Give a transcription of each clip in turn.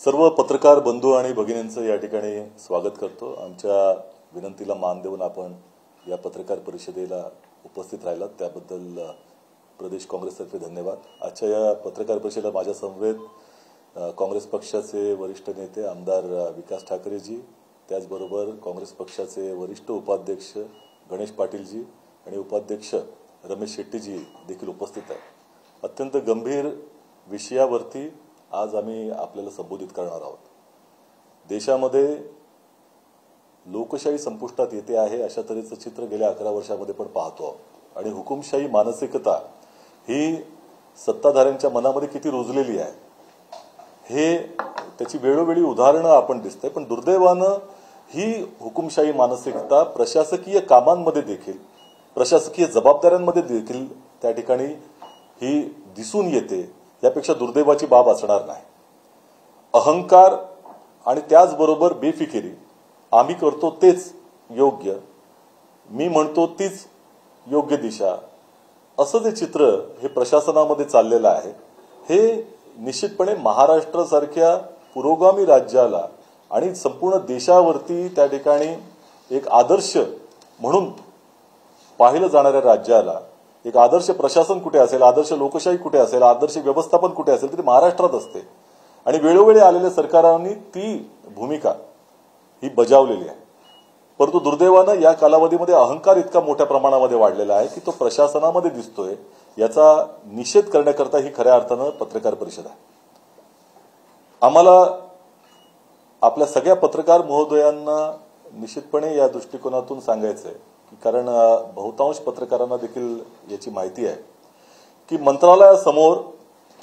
सर्व पत्रकार बंधू आणि भगिनींचं या ठिकाणी स्वागत करतो। आमच्या विनंतीला मान देऊन आपण या पत्रकार परिषदेला उपस्थित राहिलात त्याबद्दल प्रदेश काँग्रेसतर्फे धन्यवाद। आजच्या या पत्रकार परिषदेला माझ्या समवेत काँग्रेस पक्षाचे वरिष्ठ नेते आमदार विकास ठाकरेजी, त्याचबरोबर काँग्रेस पक्षाचे वरिष्ठ उपाध्यक्ष गणेश पाटीलजी आणि उपाध्यक्ष रमेश शेट्टीजी देखील उपस्थित आहेत। अत्यंत गंभीर विषयावरती आज आम्ही आपल्याला संबोधित करणार आहोत। देशामध्ये लोकशाही संपुष्टात येते आहे अशा तऱ्हेचं चित्र गेल्या 11 वर्षांमध्ये पण पाहतो आहोत आणि हुकुमशाही मानसिकता ही सत्ताधाऱ्यांच्या मनामध्ये किती रुजलेली आहे हे त्याची वेळोवेळी उदाहरणं आपण दिसते। पण दुर्दैवानं ही हुकुमशाही मानसिकता प्रशासकीय कामांमध्ये देखील प्रशासकीय जबाबदाऱ्यांमध्ये देखील त्या ठिकाणी ही दिसून येते। यापेक्षा दुर्दैवाची बाब असणार नाही। अहंकार आणि त्याचबरोबर बेफिकिरी, आम्ही करतो तेच योग्य, मी म्हणतो तीच योग्य दिशा, असं जे चित्र हे प्रशासनामध्ये चाललेलं आहे हे निश्चितपणे महाराष्ट्रासारख्या पुरोगामी राज्याला आणि संपूर्ण देशावरती त्या ठिकाणी एक आदर्श म्हणून पाहिलं जाणाऱ्या राज्याला एक आदर्श प्रशासन कुठे असेल, आदर्श लोकशाही कुठे असेल, आदर्श व्यवस्थापन कुठे असेल ते महाराष्ट्रात असते आणि वेळोवेळी आलेल्या सरकारांनी ती भूमिका ही बजावलेली आहे। परंतु दुर्दैवानं या कालावधीमध्ये अहंकार इतका मोठ्या प्रमाणामध्ये वाढलेला आहे की तो प्रशासनामध्ये दिसतोय। याचा निषेध करण्याकरता ही खऱ्या अर्थानं पत्रकार परिषद आहे। आम्हाला आपल्या सगळ्या पत्रकार महोदयांना निश्चितपणे या दृष्टिकोनातून सांगायचं आहे कारण बहुतांश पत्रकारांना देखील याची माहिती आहे की मंत्रालयासमोर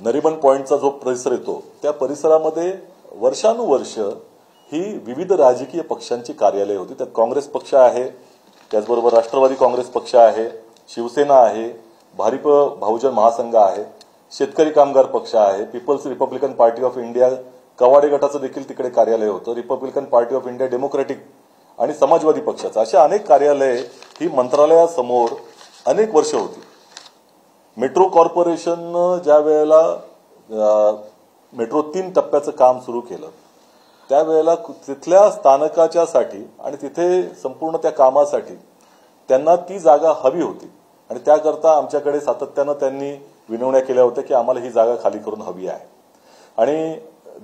नरिमन पॉइंटचा जो परिसर येतो त्या परिसरामध्ये वर्षानुवर्ष ही विविध राजकीय पक्षांची कार्यालय होती। त्यात काँग्रेस पक्ष आहे, त्याचबरोबर राष्ट्रवादी काँग्रेस पक्ष आहे, शिवसेना आहे, भारिप बहुजन महासंघ आहे, शेतकरी कामगार पक्ष आहे, peoples republican party of India Kawade गटाचं देखील तिकडे कार्यालय होतं, republican party of India democratic आणि समाजवादी पक्षाचं अशा अनेक कार्यालये ही मंत्रालयासमोर अनेक वर्ष होती। मेट्रो कॉर्पोरेशननं ज्या वेळेला मेट्रो 3 टप्प्याचं काम सुरू केलं त्यावेळेला तिथल्या स्थानकाच्यासाठी आणि तिथे संपूर्ण त्या कामासाठी त्यांना ती जागा हवी होती आणि त्याकरता आमच्याकडे सातत्यानं त्यांनी विनवण्या केल्या होत्या की आम्हाला ही जागा खाली करून हवी आहे आणि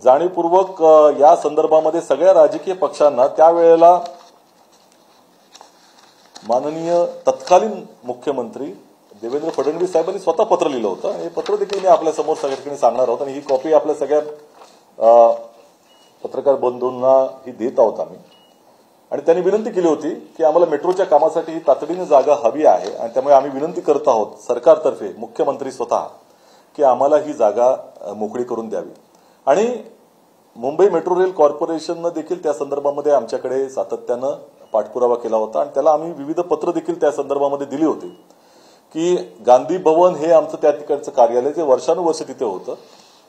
जाणीवपूर्वक या संदर्भामध्ये सगळ्या राजकीय पक्षांना त्यावेळेला माननीय तत्कालीन मुख्यमंत्री देवेंद्र फडणवीस साहेबांनी स्वतः पत्र लिहिलं होतं। हे पत्र देखील मी आपल्या समोर सगळ्या ठिकाणी सांगणार आहोत आणि ही कॉपी आपल्या सगळ्या पत्रकार बंधूंना ही देत आहोत आम्ही। आणि त्यांनी विनंती केली होती की आम्हाला मेट्रोच्या कामासाठी ही तातडीने जागा हवी आहे आणि त्यामुळे आम्ही विनंती करत आहोत सरकारतर्फे मुख्यमंत्री स्वतः की आम्हाला ही जागा मोकळी करून द्यावी। आणि मुंबई मेट्रो रेल कॉर्पोरेशननं देखील त्या संदर्भामध्ये आमच्याकडे सातत्यानं पाठपुरावा केला होता आणि त्याला आम्ही विविध पत्र देखील त्या संदर्भामध्ये दिली होती की गांधी भवन हे आमचं त्या ठिकाणचं कार्यालय जे वर्षानुवर्ष तिथे होतं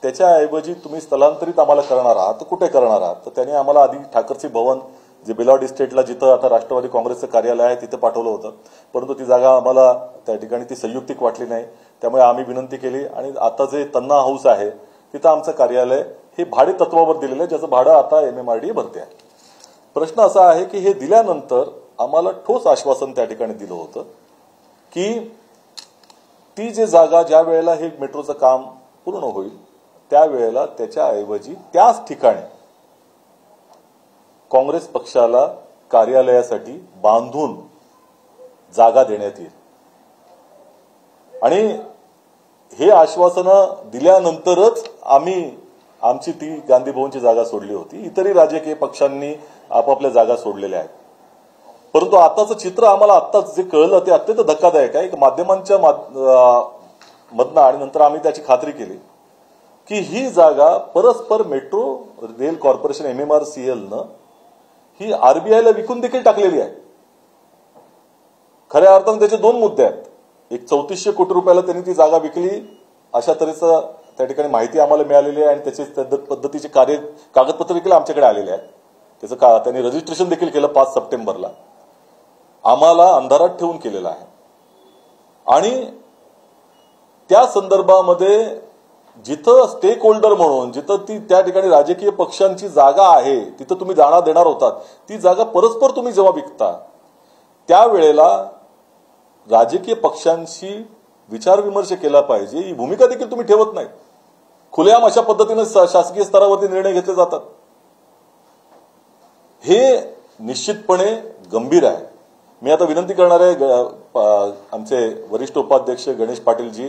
त्याच्याऐवजी तुम्ही स्थलांतरित आम्हाला करणार आहात तर कुठे करणार आहात। तर त्यांनी आम्हाला आधी ठाकरसी भवन जे बेलावड इस्टेटला जिथं आता राष्ट्रवादी काँग्रेसचं कार्यालय आहे तिथे पाठवलं होतं, परंतु ती जागा आम्हाला त्या ठिकाणी ती संयुक्तिक वाटली नाही। त्यामुळे आम्ही विनंती केली आणि आता जे तन्ना हाऊस आहे तिथं आमचं कार्यालय हे भाडे तत्वावर दिलेलं आहे ज्याचं भाडं आता MMRDA भरते आहे। प्रश्न असा आहे की हे दिल्यानंतर आम्हाला ठोस आश्वासन त्या ठिकाणी दिलं होतं की ती जे जागा ज्या वेळेला हे मेट्रोचं काम पूर्ण होईल त्यावेळेला त्याच्याऐवजी त्याच ठिकाणी काँग्रेस पक्षाला कार्यालयासाठी बांधून जागा देण्यात येईल आणि हे आश्वासनं दिल्यानंतरच आम्ही आमची ती गांधी भवनची जागा सोडली होती। इतरही राजकीय पक्षांनी आपापल्या जागा सोडलेल्या आहेत। परंतु आताचं चित्र आम्हाला आत्ताच जे कळलं ते अत्यंत धक्कादायक आहे। एक माध्यमांच्या मधनं आणि नंतर आम्ही त्याची खात्री केली की ही जागा परस्पर मेट्रो रेल कॉर्पोरेशन MMRCLनं ही RBIला विकून देखील टाकलेली आहे। खऱ्या अर्थानं त्याचे 2 मुद्दे आहेत। एक 3400 कोटी रुपयाला त्यांनी ती जागा विकली अशा तऱ्हेचं त्या ठिकाणी माहिती आम्हाला मिळालेली आहे आणि त्याचे पद्धतीचे कागदपत्र देखील आमच्याकडे आलेले आहेत। त्याचं त्यांनी रजिस्ट्रेशन देखील केलं 5 सप्टेंबरला, आम्हाला अंधारात ठेवून केलेलं आहे। आणि त्या संदर्भामध्ये जिथं स्टेक होल्डर म्हणून जिथं त्या ठिकाणी राजकीय पक्षांची जागा आहे तिथं तुम्ही जाणं देणार होतात, ती जागा परस्पर तुम्ही जेव्हा विकता त्यावेळेला राजकीय पक्षांशी विचारविमर्श केला पाहिजे ही भूमिका देखील तुम्ही ठेवत नाही. खुलेआम अशा पद्धतीने शासकीय स्तरावरती निर्णय घेतले जातात. हे निश्चितपणे गंभीर आहे. मी आता विनंती करणार आहे आमचे वरिष्ठ उपाध्यक्ष गणेश पाटीलजी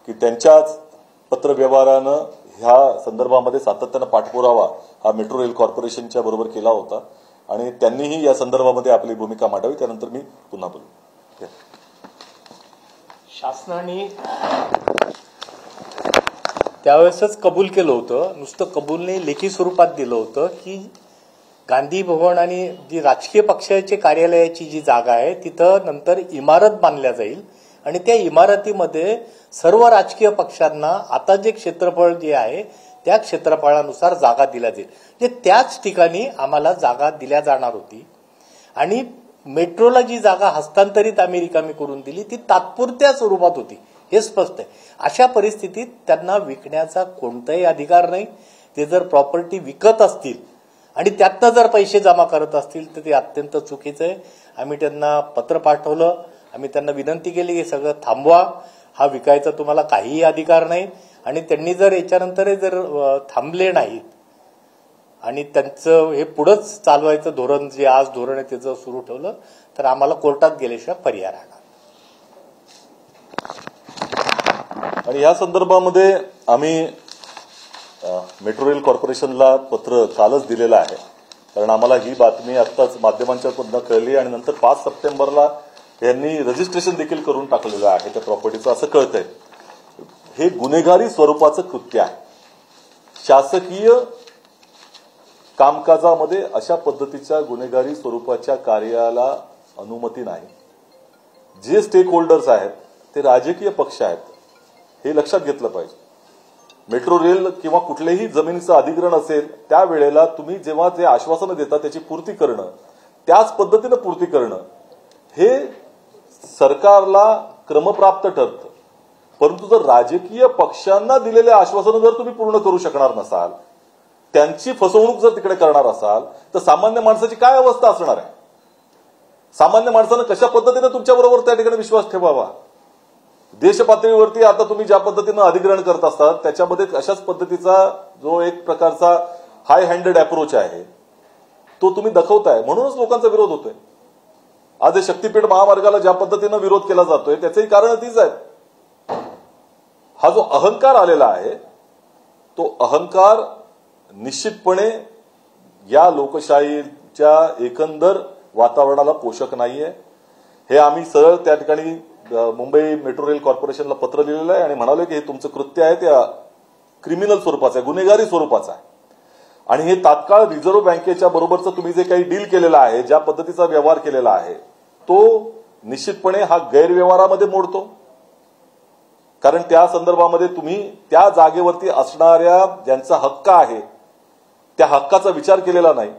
की त्यांच्याच पत्रव्यवहारानं ह्या संदर्भामध्ये सातत्यानं पाठपुरावा हा मेट्रो रेल कॉर्पोरेशनच्या बरोबर केला होता आणि त्यांनीही या संदर्भामध्ये आपली भूमिका मांडावी. त्यानंतर मी पुन्हा बोलू. शासनाने त्यावेळेसच कबूल केलं होतं, नुसतं कबूल नाही लेखी स्वरूपात दिलं होतं की गांधी भवन आणि जी राजकीय पक्षाची कार्यालयाची जी जागा आहे तिथं नंतर इमारत बांधल्या जाईल आणि त्या इमारतीमध्ये सर्व राजकीय पक्षांना आता जे क्षेत्रफळ जे आहे त्या क्षेत्रफळानुसार जागा दिल्या जाईल. म्हणजे त्याच ठिकाणी आम्हाला जागा दिल्या जाणार होती आणि मेट्रोला जी जागा हस्तांतरित आम्ही रिकामी करून दिली ती तात्पुरत्या स्वरूपात होती, हे स्पष्ट आहे. अशा परिस्थितीत त्यांना विकण्याचा कोणताही अधिकार नाही. ते जर प्रॉपर्टी विकत असतील आणि त्यातनं जर पैसे जमा करत असतील तर ते अत्यंत चुकीचं आहे. आम्ही त्यांना पत्र पाठवलं, आम्ही त्यांना विनंती केली की सगळं थांबवा, हा विकायचा तुम्हाला काहीही अधिकार नाही. आणि त्यांनी जर याच्यानंतर जर थांबले नाहीत आणि त्यांचं हे पुढंच चालवायचं धोरण जे आज धोरण आहे त्याचं सुरू ठेवलं तर आम्हाला कोर्टात गेल्याशिवाय पर्याय राहणार. आणि या संदर्भामध्ये आम्ही मेट्रो रेल कॉर्पोरेशनला पत्र कालच दिलेलं आहे, कारण आम्हाला ही बातमी आत्ताच माध्यमांच्या मधनं कळली आणि नंतर 5 सप्टेंबरला यांनी रजिस्ट्रेशन देखील करून टाकलेलं आहे त्या प्रॉपर्टीचं असं कळतंय. हे गुन्हेगारी स्वरूपाचं कृत्य आहे. शासकीय कामकाजामध्ये अशा पद्धतीच्या गुन्हेगारी स्वरूपाच्या कार्याला अनुमती नाही. जे स्टेक होल्डर्स आहेत ते राजकीय पक्ष आहेत, हे लक्षात घेतलं पाहिजे. मेट्रो रेल किंवा कुठलेही जमिनीचं अधिग्रहण असेल त्यावेळेला तुम्ही जेव्हा ते आश्वासनं देता त्याची पूर्ती करणं, त्याच पद्धतीनं पूर्ती करणं हे सरकारला क्रमप्राप्त ठरतं. परंतु जर राजकीय पक्षांना दिलेले आश्वासनं जर तुम्ही पूर्ण करू शकणार नसाल, त्यांची फसवणूक जर तिकडे करणार असाल तर सामान्य माणसाची काय अवस्था असणार आहे? सामान्य माणसानं कशा पद्धतीने तुमच्याबरोबर त्या ठिकाणी विश्वास ठेवावा? देश पातळीवरती आता तुम्ही ज्या पद्धतीनं अधिग्रहण करत असतात त्याच्यामध्ये अशाच पद्धतीचा जो एक प्रकारचा हाय हँडेड अप्रोच आहे तो तुम्ही दाखवताय, म्हणूनच लोकांचा विरोध होतोय. आज हे शक्तीपीठ महामार्गाला ज्या पद्धतीनं विरोध केला जातोय त्याचंही कारण तीच आहेत. हा जो अहंकार आलेला आहे तो अहंकार निश्चितपणे या लोकशाहीच्या एकंदर वातावरणाला पोषक नाहीये. हे आम्ही सरळ त्या ठिकाणी मुंबई मेट्रो रेल कॉर्पोरेशनला पत्र लिहिलेलं आहे आणि म्हणाले की हे तुमचं कृत्य आहे त्या क्रिमिनल स्वरूपाचं आहे, गुन्हेगारी स्वरूपाचं आहे. आणि हे तात्काळ रिझर्व्ह बँकेच्या बरोबरचं तुम्ही जे काही डील केलेलं आहे, ज्या पद्धतीचा व्यवहार केलेला आहे तो निश्चितपणे हा गैरव्यवहारामध्ये मोडतो. कारण त्या संदर्भामध्ये तुम्ही त्या जागेवरती असणाऱ्या ज्यांचा हक्क आहे त्या हक्काचा विचार केलेला नाही.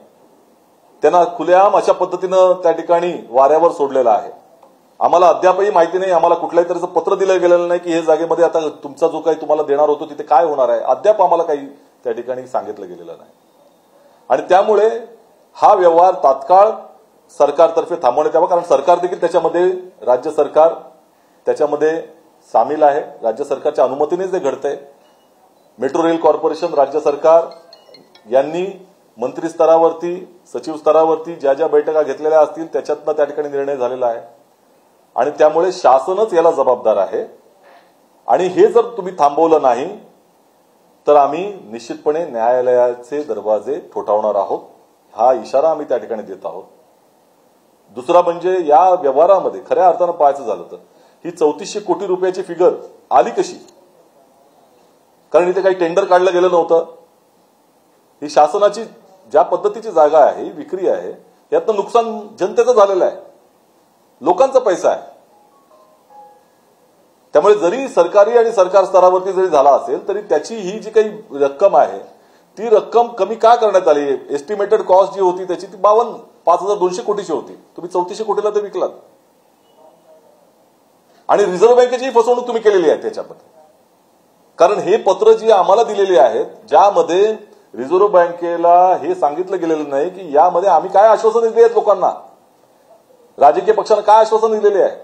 त्यांना खुलेआम अशा पद्धतीनं त्या ठिकाणी वाऱ्यावर सोडलेला आहे. आम्हाला अद्यापही माहिती नाही, आम्हाला कुठल्याही तऱ्हेचं पत्र दिलं गेलेलं नाही की हे जागेमध्ये आता तुमचा जो काही तुम्हाला देणार होतो तिथे काय होणार आहे, अद्याप आम्हाला काही त्या ठिकाणी सांगितलं गेलेलं नाही. आणि त्यामुळे हा व्यवहार तात्काळ सरकारतर्फे थांबवण्यात यावा, कारण सरकार देखील त्याच्यामध्ये राज्य सरकार त्याच्यामध्ये सामील आहे. राज्य सरकारच्या अनुमतीने जे घडतंय. मेट्रो रेल कॉर्पोरेशन राज्य सरकार यांनी मंत्री स्तरावरती सचिव स्तरावरती ज्या ज्या बैठका घेतलेल्या असतील त्याच्यातनं त्या ठिकाणी निर्णय झालेला आहे आणि त्यामुळे शासनच याला जबाबदार आहे. आणि हे जर तुम्ही थांबवलं नाही तर आम्ही निश्चितपणे न्यायालयाचे दरवाजे ठोठावणार आहोत, हा इशारा आम्ही त्या ठिकाणी देत आहोत. दुसरा म्हणजे या व्यवहारामध्ये खऱ्या अर्थानं पाहायचं झालं तर ही 3400 कोटी रुपयाची फिगर आली कशी? कारण इथे काही टेंडर काढलं गेलं नव्हतं. ही शासनाची ज्या पद्धतीची जागा आहे, ही विक्री आहे, यातनं नुकसान जनतेचं झालेलं आहे, लोकांचा पैसा आहे. त्यामुळे जरी सरकारी आणि सरकार स्तरावरती जरी झाला असेल तरी त्याची ही जी काही रक्कम आहे ती रक्कम कमी का करण्यात आली? एस्टिमेटेड कॉस्ट जी होती त्याची ती 52,200 कोटीची होती. तुम्ही 3400 कोटीला ते विकलात. आणि रिझर्व्ह बँकेची फसवणूक तुम्ही केलेली आहे त्याच्यामध्ये. कारण हे पत्र जी आम्हाला दिलेली आहेत, ज्यामध्ये रिझर्व्ह बँकेला हे सांगितलं गेलेलं नाही की यामध्ये आम्ही काय आश्वासन दिली आहेत लोकांना, राजकीय पक्षांना काय आश्वासन दिलेले आहे,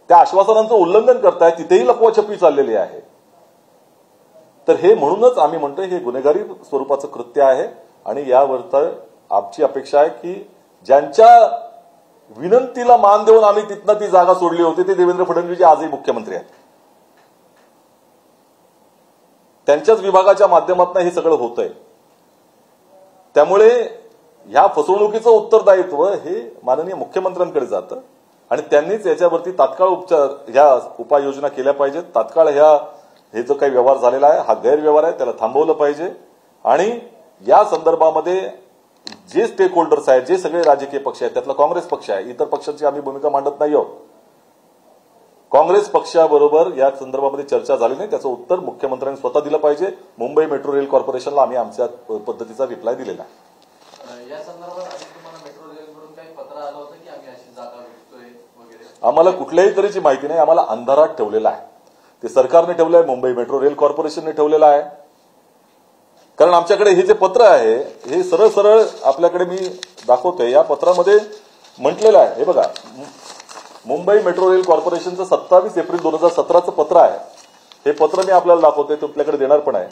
त्या आश्वासनांचं उल्लंघन करताय, तिथेही लपवाछपवी चाललेली आहे. तर हे म्हणूनच आम्ही म्हणतोय हे गुन्हेगारी स्वरूपाचं कृत्य आहे आणि यावर आमची अपेक्षा आहे की ज्यांच्या विनंतीला मान देऊन आम्ही तिथनं ती जागा सोडली होती ते देवेंद्र फडणवीस जे आजही मुख्यमंत्री आहेत, त्यांच्याच विभागाच्या माध्यमातून हे सगळं होतंय. त्यामुळे ह्या फसवणुकीचं उत्तरदायित्व हे माननीय मुख्यमंत्र्यांकडे जातं आणि त्यांनीच याच्यावरती तात्काळ ह्या उपाययोजना केल्या पाहिजेत. तात्काळ हे जो काही व्यवहार झालेला आहे हा गैरव्यवहार आहे, त्याला थांबवलं पाहिजे. आणि या संदर्भामध्ये जे स्टेक होल्डर्स आहेत, जे सगळे राजकीय पक्ष आहेत, त्यातला काँग्रेस पक्ष आहे, इतर पक्षांची आम्ही भूमिका मांडत नाही आहोत. काँग्रेस पक्षाबरोबर या संदर्भामध्ये चर्चा झाली नाही, त्याचं उत्तर मुख्यमंत्र्यांनी स्वतः दिलं पाहिजे. मुंबई मेट्रो रेल कॉर्पोरेशनला आम्ही आमच्या पद्धतीचा रिप्लाय दिलेला आहे. या संदर्भात आधी तुम्हाला मेट्रो रेलकडून काही पत्र आलं होतं की आम्ही अशी जागा विकतोय वगैरे? आम्हाला कुठल्याही तऱ्हेची माहिती नाही, आम्हाला अंधारात ठेवलेला आहे. ते सरकारने ठेवलं आहे, मुंबई मेट्रो रेल कॉर्पोरेशनने ठेवलेलं आहे. कारण आमच्याकडे हे जे पत्र आहे हे सरळ सरळ आपल्याकडे मी दाखवतोय. या पत्रामध्ये म्हटलेलं आहे, हे बघा, मुंबई मेट्रो रेल कॉर्पोरेशनचं 27 एप्रिल 2017चं पत्र आहे. हे पत्र मी आपल्याला दाखवतोय, ते आपल्याकडे देणार पण आहे.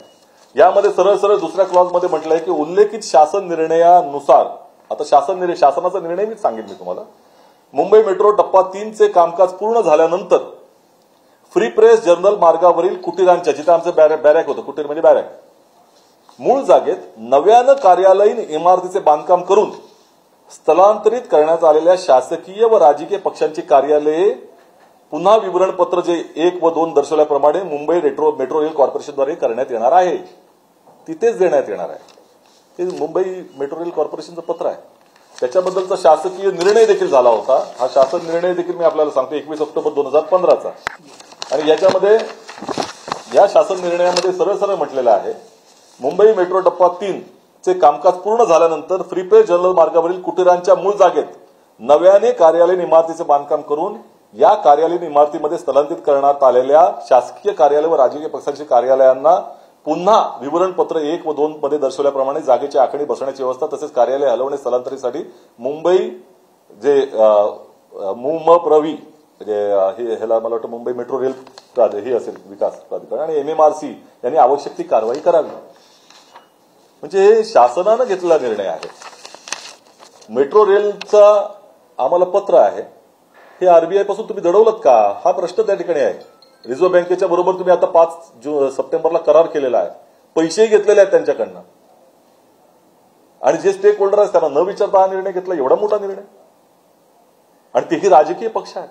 यामध्ये सरळ सरळ दुसऱ्या क्लॉजमध्ये म्हटलंय की उल्लेखित शासन निर्णयानुसार, आता शासनाचा निर्णय मी सांगेन मी तुम्हाला, मुंबई मेट्रो टप्पा 3 चे कामकाज पूर्ण झाल्यानंतर फ्री प्रेस जर्नल मार्गावरील कुटीरांच्या, जिथे आमचं बॅरॅक होतं, कुटीर म्हणजे बॅरॅक, मूळ जागेत नव्यानं कार्यालयीन इमारतीचे बांधकाम करून स्थलांतरित करण्यात आलेल्या शासकीय व राजकीय पक्षांची कार्यालये पुन्हा विवरणपत्र जे 1 व 2 दर्शवल्याप्रमाणे मुंबई मेट्रो रेल कॉर्पोरेशनद्वारे करण्यात येणार आहे, तिथेच देण्यात येणार आहे. हे मुंबई मेट्रो रेल कॉर्पोरेशनचं पत्र आहे. त्याच्याबद्दलचा शासकीय निर्णय देखील झाला होता. हा शासन निर्णय देखील मी आपल्याला सांगतो 21 ऑक्टोबर 2015चा. आणि याच्यामध्ये या शासन निर्णयामध्ये सरळ सरळ म्हटलेलं आहे, मुंबई मेट्रो टप्पा 3 चे कामकाज पूर्ण झाल्यानंतर फ्री प्रेस जर्नल मार्गावरील कुटीरांच्या मूळ जागेत नव्याने कार्यालयीन इमारतीचे बांधकाम करून या कार्यालयीन इमारतीमध्ये स्थलांतरित करण्यात आलेल्या शासकीय कार्यालय व राजकीय पक्षांच्या कार्यालयांना पुन्हा विवरणपत्र 1 व 2 मध्ये दर्शवल्याप्रमाणे जागेची आखणी, बसण्याची व्यवस्था तसेच कार्यालय हलवणे स्थलांतरीसाठी मुंबई जे मुमप्रवी ह्याला मला वाटतं मुंबई मेट्रो रेल हे असेल विकास प्राधिकरण आणि MMRC यांनी आवश्यक ती कारवाई करावी. म्हणजे हे शासनानं घेतलेला निर्णय आहे. मेट्रो रेलचा आम्हाला पत्र आहे, हे आरबीआय पासून तुम्ही दडवलं का, हा प्रश्न त्या ठिकाणी आहे. रिझर्व्ह बँकेच्या बरोबर तुम्ही आता 5 सप्टेंबरला करार केलेला आहे, पैसेही घेतलेले आहेत त्यांच्याकडनं, आणि जे स्टेक होल्डर आहेत त्यांना न विचारता हा निर्णय घेतला, एवढा मोठा निर्णय, आणि तेही राजकीय पक्ष आहे.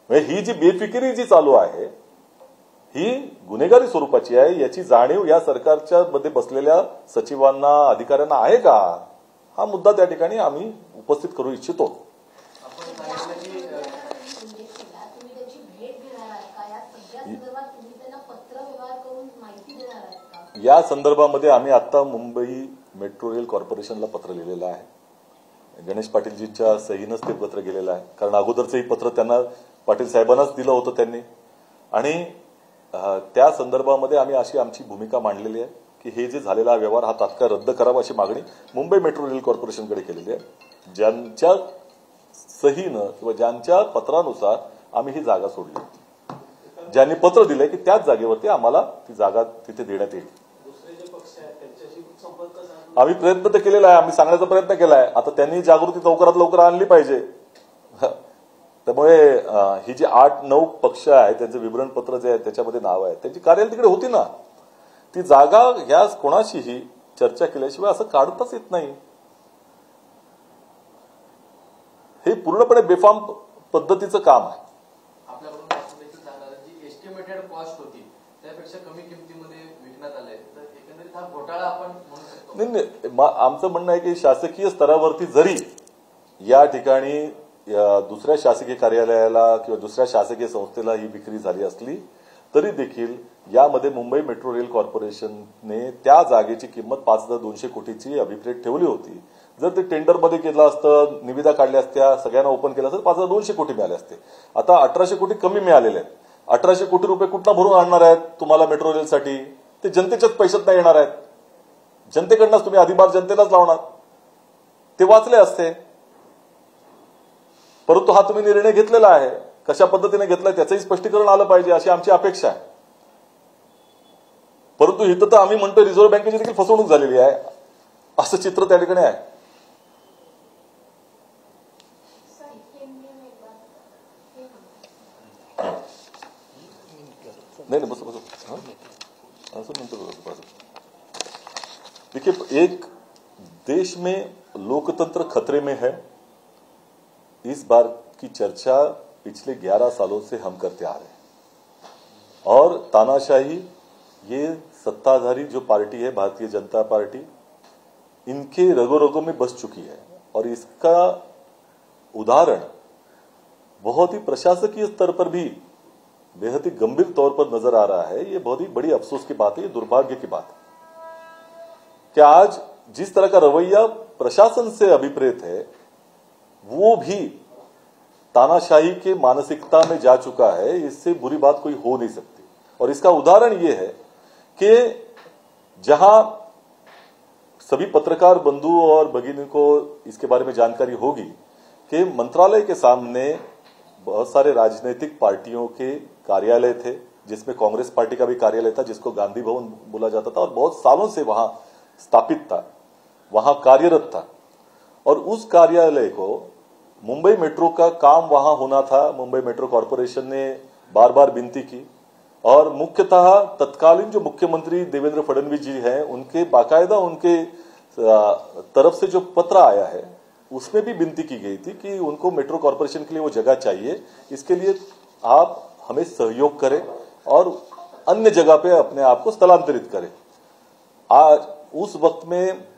ही जी बेफिकिरी जी चालू आहे ही गुन्हेगारी स्वरूपाची आहे. याची जाणीव या सरकारच्या मध्ये बसलेल्या सचिवांना, अधिकाऱ्यांना आहे का, हा मुद्दा त्या ठिकाणी आम्ही उपस्थित करू इच्छितो. या संदर्भामध्ये आम्ही आता मुंबई मेट्रो रेल कॉर्पोरेशनला पत्र लिहिलेलं आहे. गणेश पाटीलजींच्या सहीनंच ते पत्र गेलेलं आहे, कारण अगोदरचंही पत्र त्यांना पाटील साहेबांनाच दिलं होतं त्यांनी. आणि त्या संदर्भामध्ये आम्ही अशी आमची भूमिका मांडलेली आहे की हे जे झालेला व्यवहार हा तात्काळ रद्द करावा अशी मागणी मुंबई मेट्रो रेल कॉर्पोरेशनकडे केलेली आहे. ज्यांच्या सहीनं किंवा ज्यांच्या पत्रानुसार आम्ही ही जागा सोडली, ज्यांनी पत्र दिलंय की त्याच जागेवरती आम्हाला ती जागा तिथे देण्यात येईल. आम्ही प्रयत्न तर केलेला आहे, आम्ही सांगण्याचा प्रयत्न केलाय. आता त्यांनी जागृती लवकरात लवकर आणली पाहिजे. त्यामुळे ही जी 8-9 पक्ष आहेत त्यांचं विवरणपत्र जे आहे त्याच्यामध्ये नाव आहे, त्यांची कार्यालय तिकडे होती ना, ती जागा ह्या कोणाशीही चर्चा केल्याशिवाय असं काढताच येत नाही. हे पूर्णपणे बेफाम पद्धतीचं काम आहे. जी एस्टिमेटेड कॉस्ट होती त्यापेक्षा कमी किमतीमध्ये विकण्यात आले, तर एकंदरीत हा घोटाळा आपण म्हणू शकतो. नाही, आमचं म्हणणं आहे की शासकीय स्तरावरती जरी या ठिकाणी दुसऱ्या शासकीय कार्यालयाला किंवा दुसऱ्या शासकीय संस्थेला ही विक्री झाली असली तरी देखील यामध्ये मुंबई मेट्रो रेल कॉर्पोरेशनने त्या जागेची किंमत 5,200 कोटीची अभिप्रेत ठेवली होती. जर ते टेंडरमध्ये केलं असतं, निविदा काढल्या असत्या, सगळ्यांना ओपन केलं असतं, 5,200 कोटी मिळाले असते. आता 1,800 कोटी कमी मिळालेले आहेत. 1,800 कोटी रुपये कुठनं भरून आणणार आहेत तुम्हाला मेट्रो रेलसाठी? ते जनतेच्याच पैशात नाही येणार आहेत. जनतेकडनंच तुम्ही अधिभार जनतेलाच लावणार. ते वाचले असते. परंतु हा तुम्ही निर्णय घेतलेला आहे. कशा पद्धतीने घेतलाय त्याचंही स्पष्टीकरण आलं पाहिजे अशी आमची अपेक्षा आहे. परंतु इथं तर आम्ही म्हणतो रिझर्व्ह बँकेची देखील फसवणूक झालेली आहे असं चित्र त्या ठिकाणी आहे. नहीं बस देखिए, एक देश में लोकतंत्र खतरे में है, इस बार की चर्चा पिछले 11 सालों से हम करते आ रहे हैं. और तानाशाही, ये सत्ताधारी जो पार्टी है भारतीय जनता पार्टी, इनके रगों रगों में बस चुकी है. और इसका उदाहरण बहुत ही प्रशासकीय स्तर पर भी बेहद ही गंभीर तौर पर नजर आ रहा है. ये बहुत ही बड़ी अफसोस की बात है, ये दुर्भाग्य की बात है कि आज जिस तरह का रवैया प्रशासन से अभिप्रेत है वो भी तानाशाही के मानसिकता में जा चुका है. इससे बुरी बात कोई हो नहीं सकती. और इसका उदाहरण ये है कि जहां सभी पत्रकार बंधु और भगिनी को इसके बारे में जानकारी होगी कि मंत्रालय के सामने बहुत सारे राजनीतिक पार्टियों के कार्यालय थे, जिसमें कांग्रेस पार्टी का भी कार्यालय था जिसको गांधी भवन बोला जाता था और बहुत सालों से वहां स्थापित था, वहां कार्यरत था. और उस कार्यालय को मुंबई मेट्रो का काम वहां होना था. मुंबई मेट्रो कॉरपोरेशन ने बार बार विनती की और मुख्यतः तत्कालीन जो मुख्यमंत्री देवेंद्र फडणवीस जी हैं उनके बाकायदा उनके तरफ से जो पत्र आया है उसमें भी विनती की गई थी कि उनको मेट्रो कॉरपोरेशन के लिए वो जगह चाहिए, इसके लिए आप हमें सहयोग करें और अन्य जगह पे अपने आप को स्थलांतरित करें. आज उस वक्त में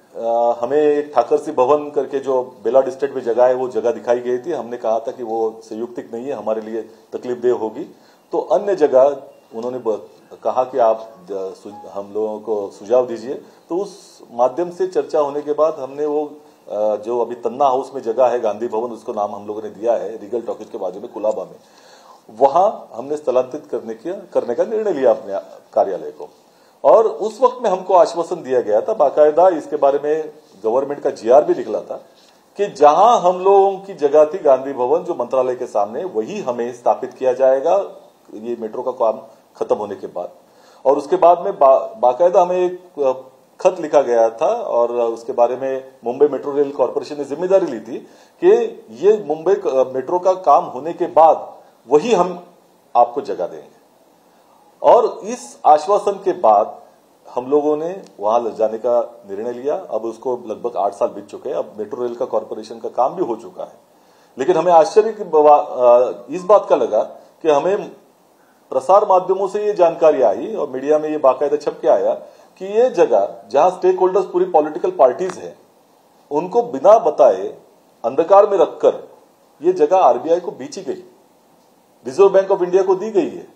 हमें एक ठाकरसी भवन करके जो बेलाड स्टेट में जगह है वो जगह दिखाई गई थी. हमने कहा था कि वो संयुक्तिक नहीं है, हमारे लिए तकलीफदेह होगी. तो अन्य जगह उन्होंने कहा कि आप हम लोगों को सुझाव दीजिए. तो उस माध्यम से चर्चा होने के बाद हमने वो जो अभी तन्ना हाउस में जगह है गांधी भवन, उसको नाम हम लोगों ने दिया है, रीगल टॉकीज के बाजू में कुलाबा में, वहां हमने स्थलांतरित करने का निर्णय लिया अपने कार्यालय को. और उस वक्त में हमको आश्वासन दिया गया था, बाकायदा इसके बारे में गवर्नमेंट का जीआर भी निकला था कि जहां हम लोगों की जगह थी गांधी भवन जो मंत्रालय के सामने, वही हमें स्थापित किया जाएगा ये मेट्रो का काम खत्म होने के बाद. और उसके बाद में बाकायदा हमें एक खत लिखा गया था और उसके बारे में मुंबई मेट्रो रेल कॉरपोरेशन ने जिम्मेदारी ली थी कि ये मुंबई मेट्रो का काम होने के बाद वही हम आपको जगह देंगे. और इस आश्वासन के बाद हम लोगों ने वहां जाने का निर्णय लिया. अब उसको लगभग 8 साल बीत चुके हैं. अब मेट्रो रेल का कॉरपोरेशन का काम भी हो चुका है. लेकिन हमें आश्चर्य इस बात का लगा कि हमें प्रसार माध्यमों से ये जानकारी आई और मीडिया में ये बाकायदा छप के आया कि ये जगह जहां स्टेक होल्डर्स पूरी पॉलिटिकल पार्टीज हैं, उनको बिना बताए अंधकार में रखकर ये जगह आरबीआई को बेची गई, रिजर्व बैंक ऑफ इंडिया को दी गई है.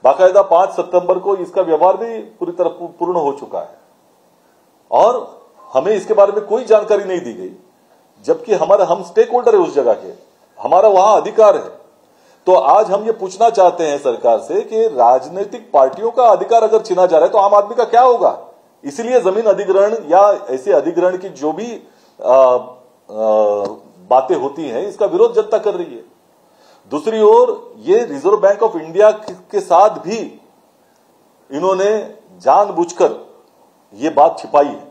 बाकायदा 5 सितंबर को इसका व्यवहार भी पूरी तरह पूर्ण हो चुका है और हमें इसके बारे में कोई जानकारी नहीं दी गई, जबकि हम स्टेक होल्डर है उस जगह के, हमारा वहां अधिकार है. तो आज हम ये पूछना चाहते हैं सरकार से कि राजनीतिक पार्टियों का अधिकार अगर छीना जा रहा है तो आम आदमी का क्या होगा. इसलिए जमीन अधिग्रहण या ऐसे अधिग्रहण की जो भी बातें होती हैं इसका विरोध जनता कर रही है. दूसरी ओर ये रिजर्व बैंक ऑफ इंडिया के साथ भी इन्होंने जानबूझकर ये बात छिपाई है.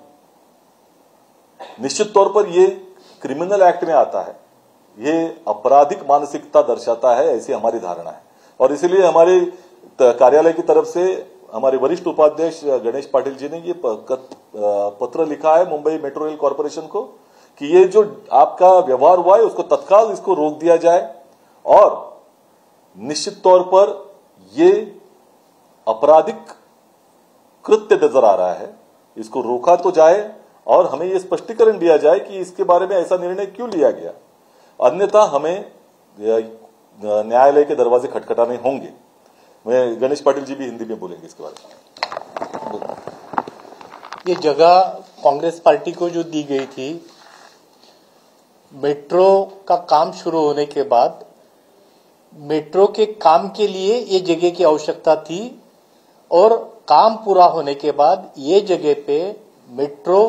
निश्चित तौर पर ये क्रिमिनल एक्ट में आता है, ये आपराधिक मानसिकता दर्शाता है, ऐसी हमारी धारणा है. और इसीलिए हमारे कार्यालय की तरफ से हमारे वरिष्ठ उपाध्यक्ष गणेश पाटिल जी ने ये पत्र लिखा है मुंबई मेट्रो रेल कॉरपोरेशन को कि ये जो आपका व्यवहार हुआ है उसको तत्काल इसको रोक दिया जाए और निश्चित तौर पर ये आपराधिक कृत्य नजर आ रहा है, इसको रोका तो जाए और हमें ये स्पष्टीकरण दिया जाए कि इसके बारे में ऐसा निर्णय क्यों लिया गया. अन्यथा हमें न्यायालय के दरवाजे खटखटाने होंगे. मैं गणेश पाटिल जी भी हिंदी में बोलेंगे इसके बारे में. ये जगह कांग्रेस पार्टी को जो दी गई थी मेट्रो का काम शुरू होने के बाद मेट्रो के काम के लिए ये जगह की आवश्यकता थी और काम पूरा होने के बाद ये जगह पे मेट्रो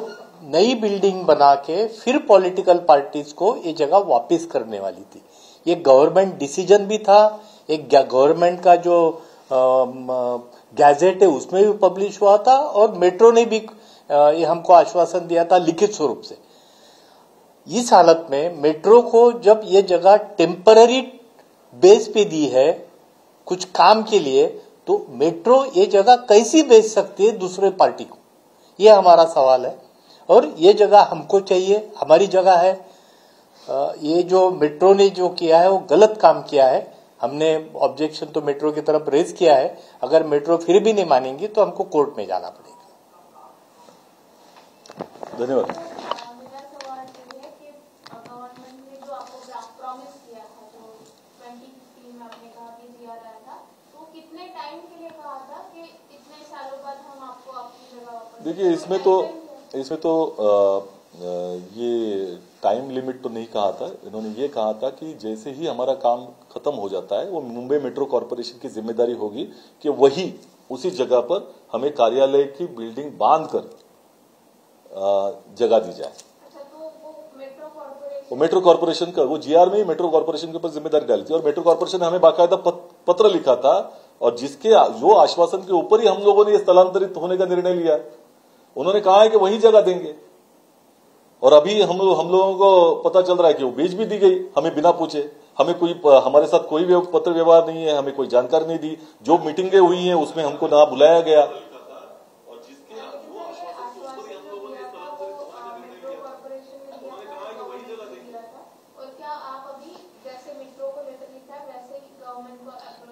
नई बिल्डिंग बना के फिर पॉलिटिकल पार्टीज को ये जगह वापस करने वाली थी। ये गवर्नमेंट डिसीजन भी था, एक गवर्नमेंट का जो गैजेट है उसमें भी पब्लिश हुआ था और मेट्रो ने भी ये हमको आश्वासन दिया था लिखित स्वरूप से। इस हालत में मेट्रो को जब ये जगह टेम्पररी बेस पे दी है कुछ काम के लिए, तो मेट्रो ये जगह कैसी बेच सकती है दूसरे पार्टी को, ये हमारा सवाल है। और ये जगह हमको चाहिए, हमारी जगह है। ये जो मेट्रो ने जो किया है वो गलत काम किया है। हमने ऑब्जेक्शन तो मेट्रो की तरफ रेज किया है, अगर मेट्रो फिर भी नहीं मानेंगी तो हमको कोर्ट में जाना पड़ेगा। धन्यवाद। मेरा सवाल ये है कि गवर्नमेंट ने जो आपको प्रॉमिस किया था, जो 2015 में आपने कहा कि दिया रहा था, तो कितने टाइम के लिए कहा था कि इतने सालों बाद हम आपको आपकी जगह वापस? देखिए इसमें तो ये टाइम लिमिट तो नहीं कहा था। इन्होंने ये कहा था कि जैसे ही हमारा काम खत्म हो जाता है वो मुंबई मेट्रो कॉर्पोरेशन की जिम्मेदारी होगी कि वही उसी जगह पर हमें कार्यालय की बिल्डिंग बांधकर जगह दी जाए। अच्छा, तो वो मेट्रो कॉर्पोरेशन का वो जीआर में ही मेट्रो कॉर्पोरेशन के ऊपर जिम्मेदारी डाली थी और मेट्रो कॉर्पोरेशन ने हमें बाकायदा पत्र लिखा था और जिसके जो आश्वासन के ऊपर ही हम लोगों ने ये स्थलांतरित होने का निर्णय लिया। उन्होंने कहा है कि वही जगह देंगे और अभी हम लोगों को पता चल रहा है कि वो बेच भी दी गई हमें बिना पूछे। हमें कोई हमारे साथ कोई पत्र व्यवहार नहीं है, हमें कोई जानकारी नहीं दी। जो मीटिंगें हुई हैं उसमें हमको ना बुलाया गया।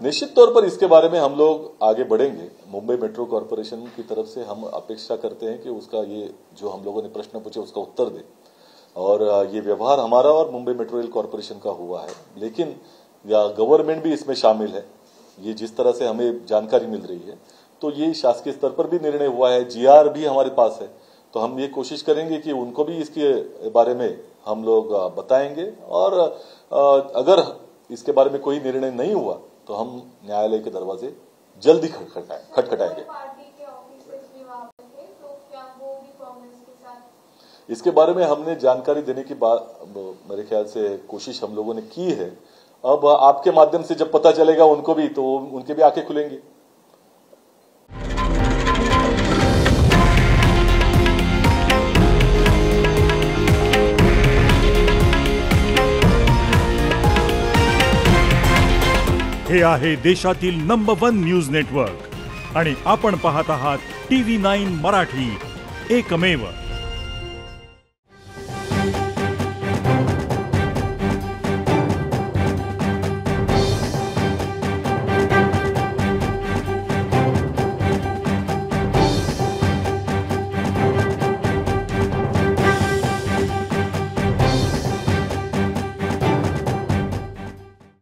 निश्चित तौर पर इसके बारे में हम लोग आगे बढ़ेंगे। मुंबई मेट्रो कॉर्पोरेशन की तरफ से हम अपेक्षा करते हैं कि उसका ये जो हम लोगों ने प्रश्न पूछे उसका उत्तर दे और ये व्यवहार हमारा और मुंबई मेट्रो रेल कॉर्पोरेशन का हुआ है, लेकिन गवर्नमेंट भी इसमें शामिल है। ये जिस तरह से हमें जानकारी मिल रही है तो ये शासकीय स्तर पर भी निर्णय हुआ है, जीआर भी हमारे पास है, तो हम ये कोशिश करेंगे कि उनको भी इसके बारे में हम लोग बताएंगे और अगर इसके बारे में कोई निर्णय नहीं हुआ तो हम न्यायालय के दरवाजे जल्दी खटखटाएंगे। इसके बारे में हमने जानकारी देने की बात मेरे ख्याल से कोशिश हम लोगों ने की है। अब आपके माध्यम से जब पता चलेगा उनको भी, तो उनके भी आंखें खुलेंगी। हे आहे देशातील नंबर 1 न्यूज नेटवर्क आणि आपण पाहत आहात TV9 मराठी, एकमेव।